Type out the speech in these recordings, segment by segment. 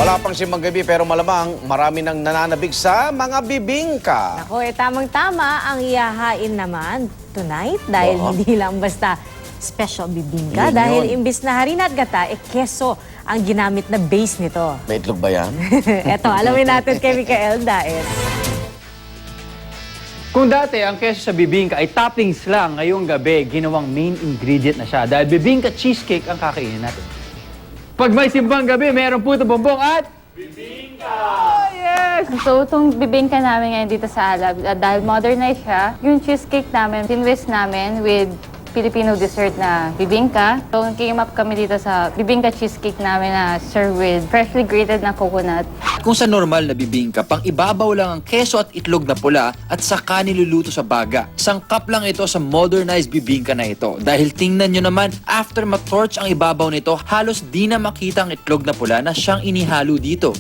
Wala pang simbang gabi pero malamang marami nang nananabig sa mga bibingka. Ako, tamang-tama ang ihahain naman tonight dahil hindi lang basta special bibingka. Yun Dahil yun. imbis na harina at gata, keso ang ginamit na base nito. May itlog ba yan? Eto, alamin natin kay Micael Daes. Kung dati ang keso sa bibingka ay toppings lang, ngayong gabi ginawang main ingredient na siya dahil bibingka cheesecake ang kakainin natin. Pag may simbang gabi, meron puto bongbong at bibingka! Oh, yes! So, itong bibingka namin ngayon dito sa Alab, dahil modernized siya, yung cheesecake namin, tinwist namin with Filipino dessert na bibingka. So, came up kami dito sa bibingka cheesecake namin na served with freshly grated na coconut. Kung sa normal na bibingka, pang ibabaw lang ang keso at itlog na pula at saka niluluto sa baga. Sangkap lang ito sa modernized bibingka na ito. Dahil tingnan nyo naman, after ma-torch ang ibabaw nito, halos di na makita ang itlog na pula na siyang inihalo dito.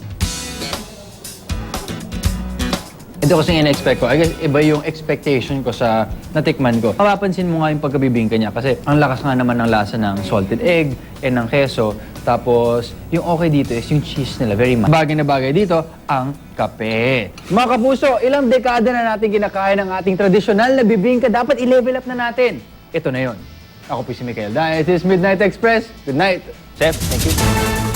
Ito kasi in-expect ko. I guess iba yung expectation ko sa natikman ko. Mapapansin mo nga yung pagkabibingka niya kasi ang lakas nga naman ng lasa ng salted egg and ng keso. Tapos, yung okay dito is yung cheese nila. Very bagay na bagay dito, ang kape. Mga kapuso, ilang dekada na natin kinakain ang ating tradisyonal na bibingka. Dapat i-level up na natin. Ito na yon. Ako po si Micael Daes. This is Midnight Express. Good night. Chef, thank you.